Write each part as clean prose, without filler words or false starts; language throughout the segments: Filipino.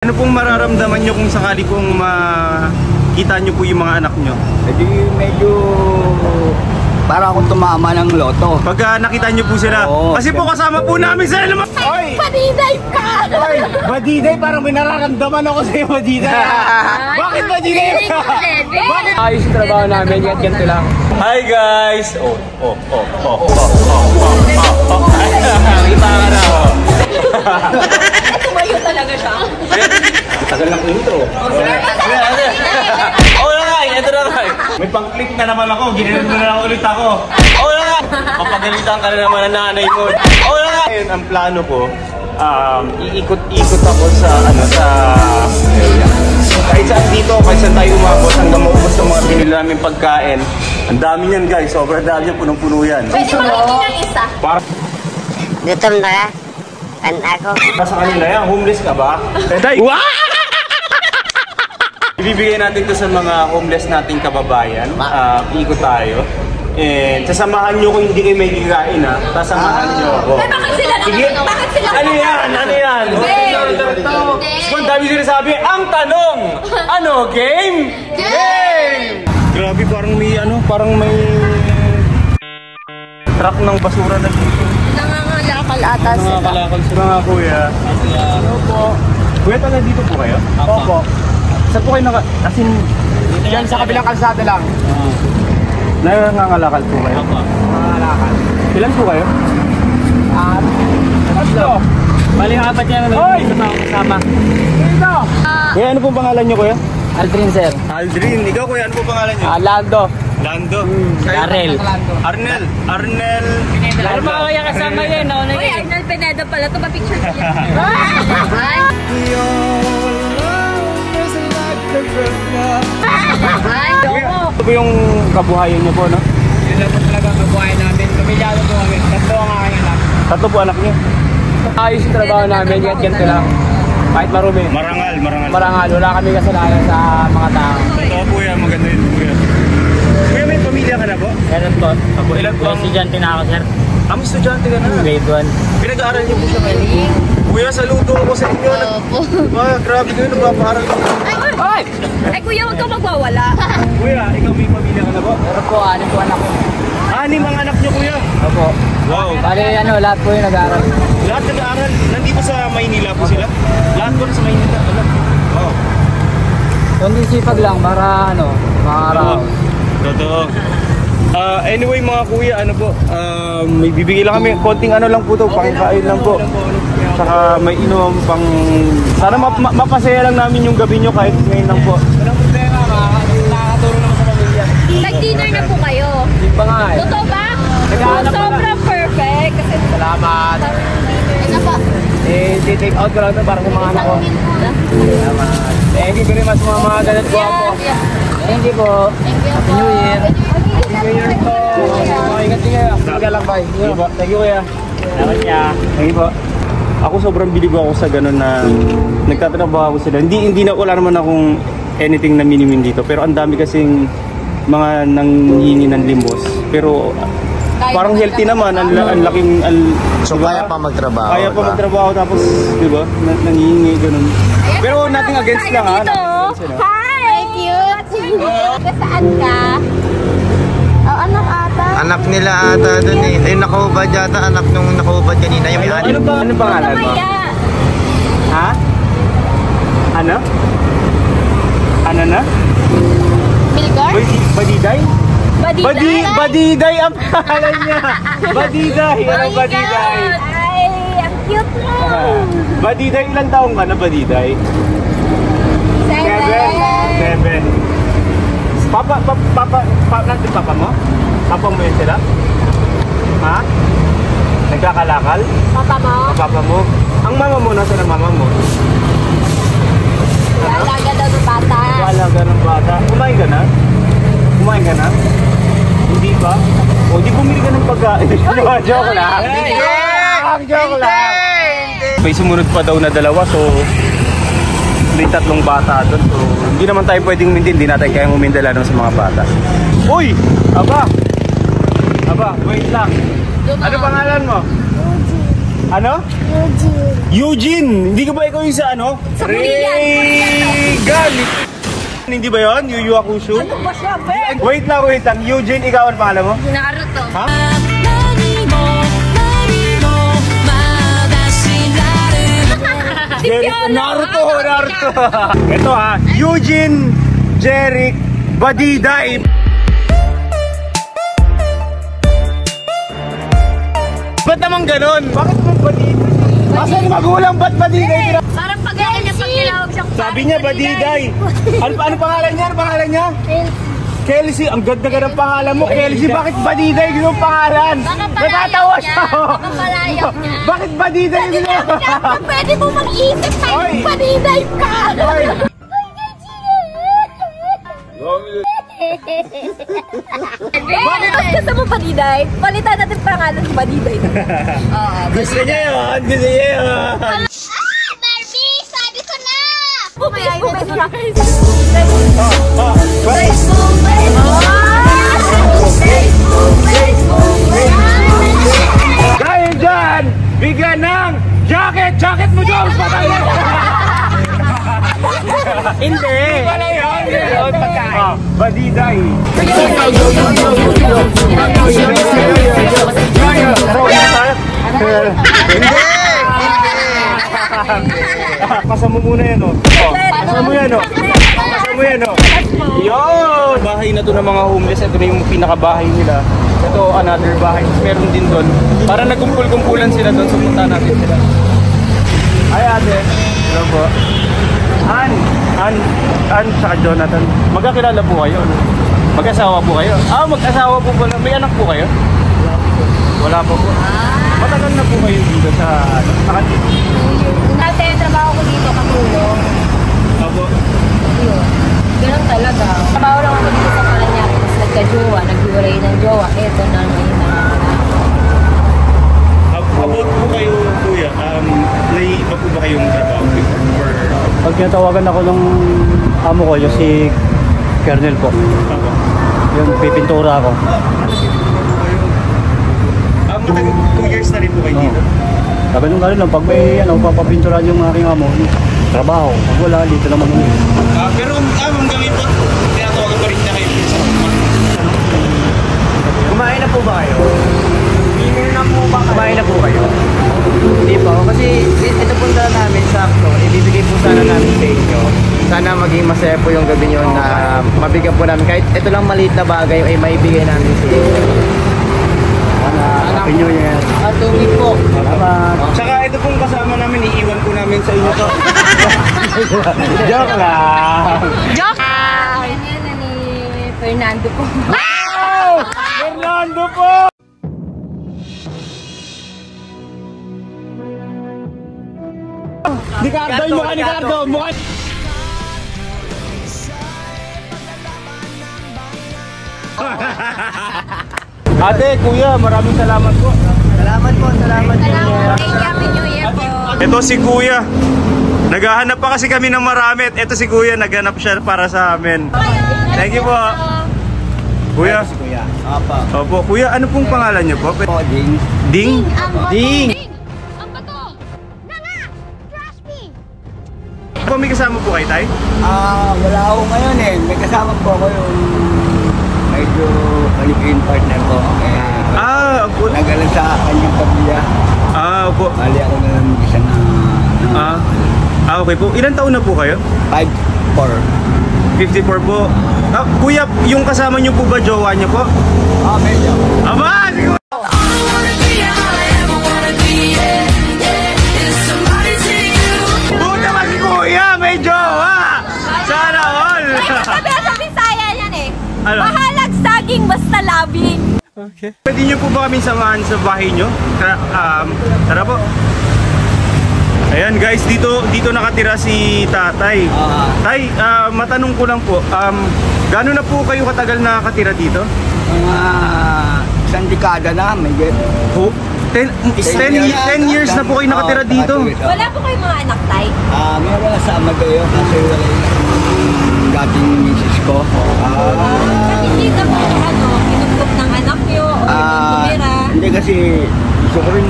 Ano pong mararamdaman nyo kung sakali pong makita nyo po yung mga anak nyo? Medyo para akong tumama ng loto. Pagka nakita nyo po sila, kasi po kasama po namin sila naman. Ay! Badiday ka! Ay! Badiday, parang may nararamdaman ako sa'yo, Badiday. Bakit Badiday? Bakit? Ayos yung trabaho namin, ganito lang. Hi guys! Kita ka na. Tumayo talaga siya. Tagal ng intro. Ito na nga. May pang-click na naman ako. Ginilid mo na lang ulit ako. Papagalitan ka na naman ng nanay mo. Ngayon, ang plano ko, iikot-ikot ako sa area. Kahit saan dito, kahit saan tayo umabot, hanggang maubos ng mga binili namin pagkain. Ang dami niyan guys, sobrang dami niyan, punong-puno yan. Pwede makikin ng isa. Gutom na ako. Sa kanila yan, homeless ka ba? Ibibigay natin to sa mga homeless nating kababayan. Ikot tayo. And sasamahan nyo kung hindi kayo may kikain ha. Sasamahan nyo ako. Bakit sila naman? Bakit sila Ano yan? Ano yan? Ang dami sinasabi, ang tanong! Ano? Game? Game! Grabe, parang may truck ng basura na dito. Nangangalakal ata sila. Nangangalakal sila nga kuya. Ano po? Kuya, taga dito po kayo? Opo. Saan po kayo Yan sa kabilang kalsada lang. Nangangalakal po kayo? Opo. Nangangalakal. Ilan po kayo? Tatlo. Bali apat yan. Dito na ako kasama. Dito! Kuya, ano pong pangalan nyo kuya? Aldrin, sir. Aldrin. Ikaw kuya, ano pong pangalan nyo? Lando. Lando. Arnel. Arnel. Ano ba kaya kasama yan? Uy, Arnel Penedo pala. Ito ba picture niya? Ito po yung kabuhayan niyo po, no? Yun lang po talaga ang kabuhayan namin. Pamilyado po kami. Tatlo ang aking anak. Tatlo po anak niyo? Ayos yung trabaho namin. Ganito lang. Kahit marumi. Marangal. Marangal. Wala kami kasalanan sa mga tao. Totoo po yan. Maganda yun kuya. Kuya, may pamilya ka na po? Meron po. Apo, ilan po? Estudyante na ako, sir. Estudyante ka na? Grade 1. Pinag-aaral niyo po siya kayo? Kuya, saludo ako sa inyo. Grabe kayo, nagpapaaral ko. Ay! Ay, kuya, huwag kang magwawala. Kuya, ikaw may pamilya ka na po? Meron po, 6 po anak ko. 6 ang anak niyo, kuya? Opo. Wow. Bali, lahat po yung nag-aaral. Lahat nag-aaral? Nandito sa Maynila po sila? Lahat po sa Maynila? Wow. Kundi sipag lang para makaraw. Totoo. Anyway mga kuya, may bibigay lang kami, konting lang po to, pakikain lang po. Saka may inom pang, sana mapasaya lang namin yung gabi nyo kahit ngayon lang po. Walang problema, nakakatulong naman sa pamilya. Nag-dinner na po kayo. Hindi pa nga eh. Totoo ba? Nag-aanap pa Sobrang perfect. Kasi Salamat. ano po? Take out ko lang ito para sa mga anak ko. Salamat. Thank you very much mga ganat ko po. Thank you po. Happy New Year. Happy New Year po. Ingat kayo. Magalang bye. Thank you kuya. Salamat niya. Thank you po. Ako sobrang bilib ako sa ganun na nagtatrabaho ako sila. Hindi na wala naman akong anything na minimin dito. Pero ang dami kasing mga nanghihingi ng limos. Pero parang healthy naman, ang laking... So kaya pa magtrabaho? Kaya pa magtrabaho tapos, di ba, nanghihingi, ganun. Pero nothing against lang ha. Hi! Cute! Saan ka? Anak ata. Anak nila ata dun eh. Yung nakahubad yata, anak nung nakahubad kanina. Yung may anim. Ano pangalan mo? Ha? Ano? Ano na? Milgar? Badiday? Badiday? Badiday ang pangalan niya. Badiday. Anong Badiday? Ay, ang cute mo. Badiday, ilang taong ka na Badiday? 7. Papa, nandun papa mo? Papa mo yun sila? Ha? Nagkakalakal? Papa mo? Papa mo? Ang mama mo, nasa na mama mo? Alaga daw ng bata. Alaga ng bata. Kumain ka na? Hindi pa? O, di bumili ka ng pagkain. Joke lang. Joke lang. May sumunod pa daw na dalawa, so may 3 bata doon. So, hindi naman tayo pwedeng hindi natin kaya umindala sa mga bata. Uy! Aba, wait lang. Ano pangalan mo? Ano? Eugene. Hindi ka ba ikaw yung sa ano? Sa Regal. Hindi ba yun? Yu Yu Hakusho? Ano ba siya, Ben? Wait lang. Eugene, ikaw ang pangalan mo? Naruto. Ha? Naruto. Ito ha, Eugene Jeric Badiday. Ba't naman ganon? Bakit mo Badiday? Asan yung magulang? Ba't Badiday? Parang pag-aala niya pag tinawag siyang Sabi niya Badiday. Ano pangalan niya? Ano pangalan niya? Kelsey. Ang ganda ka ng pangalan mo, Kelsey. Bakit Badiday yung pangalan? Natatawa siya. Baka palayaw niya. Bakit Badiday yun? Pwede mo mag-isip tayo. Oy! Badiday ka! Oy! Bakit gusto mo Badiday? Palitan natin pangalan ng Badiday. Gusto niya yun. Gusto niya yun. Barbie! Sabi ko na! Facebook! Dahil dyan, bigyan ng jacket! Jacket mo, Jones! Patay na! Hindi! Pala yun! Yun, pagkain. Badiday. Hindi! Pasa mo muna yan, oh. Pasa mo yan, oh. Pasa mo yan, oh. Yun! Bahay na to ng mga homeless. Ito na yung pinakabahay nila. Ito, another bahay. Meron din doon. Para nagkumpul-kumpulan sila doon. Sumunta natin sila. Ay, ate. Hello po. Ann, saka Jonathan. Magkakilala po kayo? Mag-asawa po kayo? Ah, mag-asawa po pala. May anak po kayo? Wala po po. Matagal na po kayo dito sa kanila? Dati trabaho ko dito, katulong. Opo. Yun. Ganun talaga. Trabaho lang ako dito sa Paranaque. Tapos nagka-jowa, naghiwalay ng jowa. Eto na may About po kayo, kuya, naiiba po ba kayong trabaho before? Pag tinatawagan ako ng amo ko, yung si Kernel po. Yung pipintura ako. Matagal 2 years na rin po kayo dito? Sabi nung gano'n lang, pag may papapintura yung aking amo, trabaho. Pag wala, dito naman ulit. Pero hanggang ngayon po, tinatawagan pa rin na kayo sa kumain na po ba kayo? Kumain na po kayo? Hindi po, kasi ito po sana namin sakto. Ibibigay po sana namin sa inyo. Sana maging masaya po yung gabi nyo na mabigyan po namin. Kahit ito lang maliit na bagay ay maibigay namin sa inyo. Happy New Year. Tubig po. Salamat. Tsaka ito pong kasama namin, iiwan po namin sa inyo to. Joke lang! Joke! Yan na ni Fernando po. Wow! Fernando po! Ni Cardo, yung mukha ni Cardo! Mukha... Ate, kuya, maraming salamat po. Salamat po, salamat po. Happy New Year po. Ito si kuya. Naghahanap pa kasi kami ng marami. Ito si kuya, naghanap siya para sa amin. Thank you po. Kuya. Kuya. Apa. Opo, kuya, ano pong pangalan niyo po? Po, Ding. Ding? Ding! Ang bato! Nanga! Trash me! Po, may kasama po kayo, tay? Wala ako ngayon eh. May kasama po ako yung medyo kaligin partner ko. Opo. Nagalan sa kanyang pamilya. Opo. Bali ako na lang isa na Okay po. Ilan taon na po kayo? 5'4". 54 po. Kuya, yung kasama niyo po ba, jowa niyo po? Medyo. Aba! Siguro! Buta ba si kuya? May jowa! Sana all! Sabi sa Bisaya yan eh. Ano? Mahalag saging basta labing. Okay. Pwede niyo po ba kami samahan sa bahay niyo? Tara po. Ayan guys, dito nakatira si tatay. Tay, matanong ko lang po, gaano na po kayo katagal nakatira dito? Mga isang dekada na, may get. 10 years na po kayo nakatira dito. Wala po kayong mga anak, tay? Meron na sa Amagayo kasi wala yung dating misis ko. Hindi ka po, kinukup ng anak nyo o tumira? Hindi kasi gusto ko rin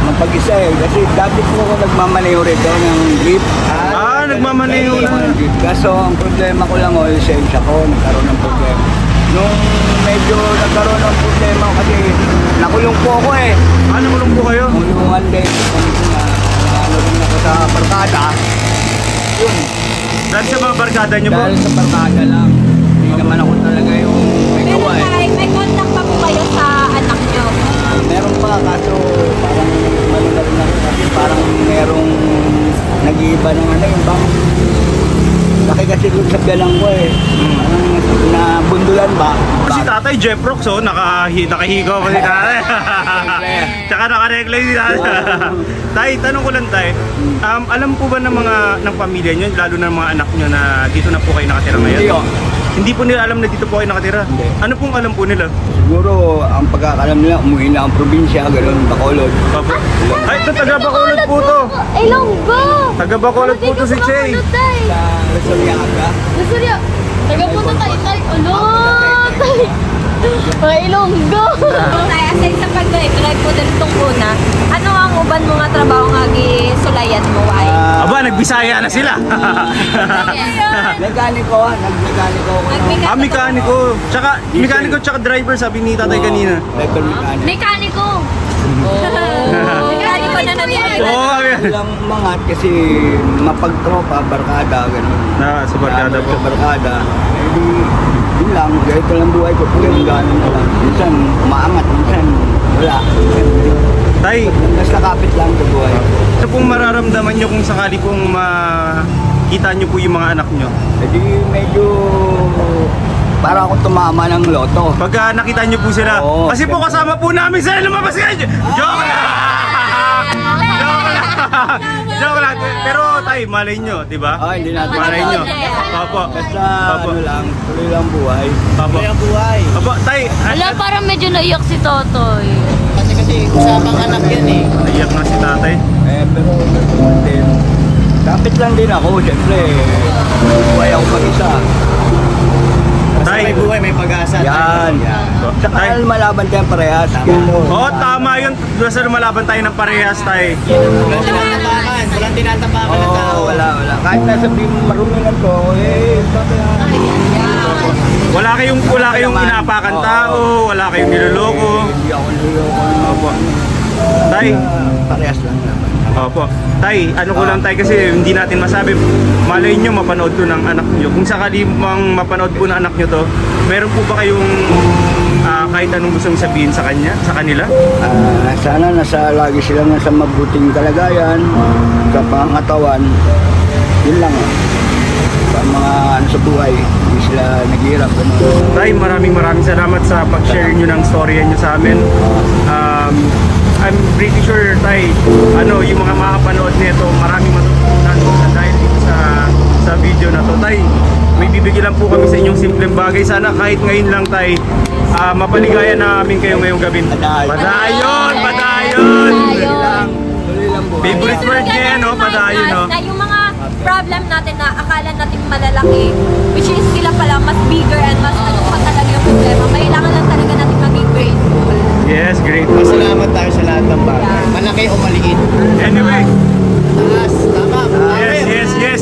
mapag-isa eh. Kasi dati po ako nagmamaneho rito ng jeep. Nagmamaneho na. Kaso ang problema ko lang, lisensya ko, nagkaroon ng problema. Nung medyo nagkaroon ng problema kasi nakulong po ako eh. Nakulong po kayo? Kulungan din. Ano rin ako sa barkada. Yun. Dahil sa mga barkada niyo po? Dahil sa barkada lang. Hindi naman ako talaga yung may Pero gawa eh. tay, may contact pa po kayo sa anak nyo? Meron pa, kaso parang ano na rin ako kasi parang merong nag-iiba ng ano yung bang laki kasi doon sa galang ko eh. Parang nabundulan ba? Si Tatay Jeff Rocks, nakahigaw pa si Tatay. Tsaka nakareglay si Tatay. Tay, tanong ko lang tay, alam po ba ng pamilya nyo, lalo ng mga anak nyo na dito na po kayo nakatira ngayon? Hindi oh. Hindi po nila alam na dito po kayo nakatira? Hindi. Ano pong alam po nila? Siguro ang pagkakalam nila, umuwi na ang probinsya, gano'n, Bacolod. Opo. Ay, ito taga Bacolod po to. Ilonggo! Taga Bacolod po to si Che. Sa Resoriaga. Nasurya, taga-punta tayo tayo. Ulot! Mga Ilonggo! Tayo, aside sa pag-drive po din itong una, ano ang uban mo nga trabaho nga sulayan mo ay? Aba, nagbisaya na sila. Mekaniko, nag-mekaniko ako. Mekaniko. Tsaka, mekaniko tsaka driver sabi ni Tatay kanina. Driver mekaniko. Mekaniko! Mekaniko na nangyari. Walang mangat kasi mapagtropa, barkada, gano'n. Sa barkada po. Sa barkada. Eh di, yun lang, ganito lang buhay ko. Kung gano'n na lang. Minsan, umaangat, minsan, wala. Tay, Mas nakapit lang sa buhay. ano pong mararamdaman nyo kung sakali pong makita nyo po yung mga anak nyo? Eh di, medyo para ako tumama ng loto. Pagka nakita nyo po sila, Oo, kasi po kasama po namin sila lumabas kayo. Joke lang! Joke lang! Joke lang! Pero tay, malay nyo, di ba? Hindi natin. Malay nyo. Opo. Basta Opo. ano lang, tuloy lang buhay. Opo. buhay. Opo, tay. Wala, parang medyo naiyak si Totoy. Kasi usamang anak yan eh. Naiyak na si tatay. Pero din, kapit lang din ako, siyempre. Buhay ako mag-isa. Tay. May buhay, may pag-asa. Yan. Tsaka Tay. malaban tayo parehas. Oo, tama yun. Basta lumalaban tayo ng parehas, tay. Walang tinatapakan. Walang tinatapakan ng tao. Wala. Kahit nasabihin mo marumingan ko, Wala kayong inapakan tao, wala kayong niloloko. Hindi ako niloloko. Opo. Tay. Parehas lang naman. Opo. Tay, ano ko lang tay kasi hindi natin masabi. Malay nyo mapanood to ng anak nyo. Kung sakali mang mapanood po ng anak nyo to, meron po ba kayong kahit anong gustong sabihin sa kanila? Sana lagi sila nasa mabuting kalagayan, sa pangatawan. Yun lang. Sa mga sa buhay, hindi sila naghihirap. Tay, maraming salamat sa pag-share nyo ng storya nyo sa amin. I'm pretty sure, Tay, yung mga makapanood nito, maraming matutunan dahil dito sa video na to. Tay, may bibigyan lang po kami sa inyong simpleng bagay. Sana kahit ngayon lang, Tay, mapaligayan namin kayo ngayong gabi. Padayon! Padayon! Tuloy lang buhay. Favorite word niya yan, no? Padayon, no? Na yung mga problem natin na akala natin malalaki, which is sila pala mas bigger and mas ano pa talaga yung problema. Kailangan lang talaga natin maging grateful. Yes, great. Salamat tayo sa lahat ng bagay. Malaki o maliit. Anyway, Taas, tama.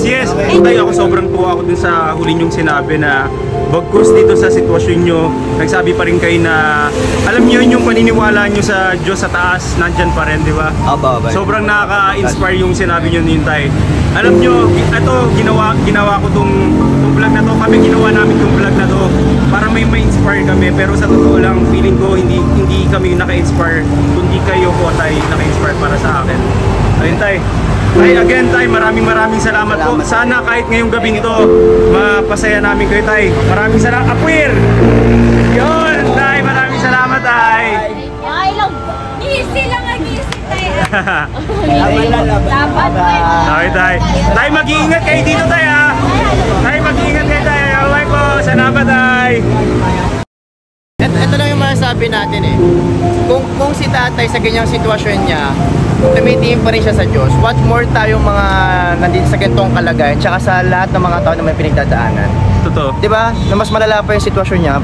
yes. Tay, ako sobrang tuwa ako dun sa huli niyong sinabi na bagkus dito sa sitwasyon nyo, nagsabi pa rin kayo na alam niyo yung paniniwala nyo sa Diyos sa taas, nandyan pa rin, di ba? Sobrang nakaka-inspire yung sinabi nyo yun, Tay. Alam nyo, ito, ginawa ko tong vlog na to, kami ginawa namin tong vlog na to para may ma-inspire kami, pero sa totoo lang, feeling ko hindi kami naka-inspire, kundi kayo po, Tay, naka-inspire para sa akin. Ayun, Tay. Tay, again, Tay, maraming salamat po. Sana kahit ngayong gabi nito, mapasaya namin kayo, Tay. Maraming salamat. Apwir! Yun, Tay, maraming salamat, Tay. Ay, lang. Easy lang ang easy tayo. Dapat Okay, Tay. Tay, mag-iingat kayo dito, Tay, ha? Tay, mag-iingat kayo, Tay. Okay po, salamat, Tay. Ito lang yung masasabi natin eh. Kung si tatay sa ganyang sitwasyon niya, tumitingin pa rin siya sa Diyos, what more tayong mga nandito sa ganitong kalagayan, tsaka sa lahat ng mga tao na may pinagdadaanan. Totoo. Diba? Na mas malala pa yung sitwasyon niya,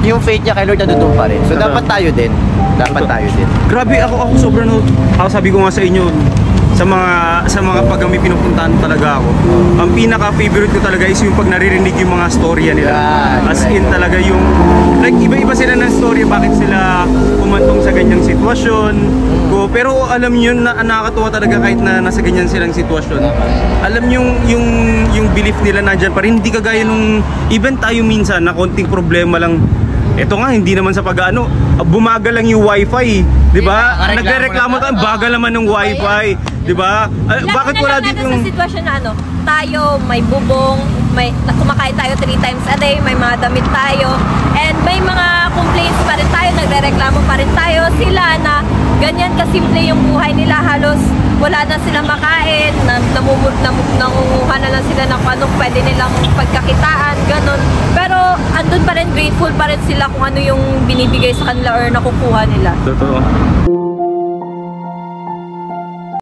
yung faith niya kay Lord na pa rin. So Totoo. dapat tayo din. dapat tayo din. Grabe ako sobrang ako sabi ko nga sa inyo sa mga pag may pinupuntahan talaga ako. Ang pinaka-favorite ko talaga is yung pag naririnig yung mga storya nila. As in talaga yung like iba-iba sila ng story bakit sila umantong sa ganyang sitwasyon. Pero alam niyo na nakakatuwa talaga kahit na nasa ganyan silang sitwasyon. Alam niyo yung belief nila nandiyan pa rin, hindi kagaya nung even tayo minsan na konting problema lang. Ito nga, hindi naman sa pag-ano, bumagal lang yung wifi, di ba? Nagrereklamo tayo, bagal naman ng wifi, di ba? Bakit wala dito yung... sa sitwasyon na ano, tayo may bubong, may kumakain tayo 3 times a day, may mga damit tayo, and may mga complaints pa rin tayo, nagrereklamo pa rin tayo. Sila na ganyan kasimple yung buhay nila, halos wala na silang makain, nangunguha na lang sila ng anong pwede nilang pagkakitaan, ganun. Pero andun pa rin, grateful pa rin sila kung ano yung binibigay sa kanila or nakukuha nila. Totoo.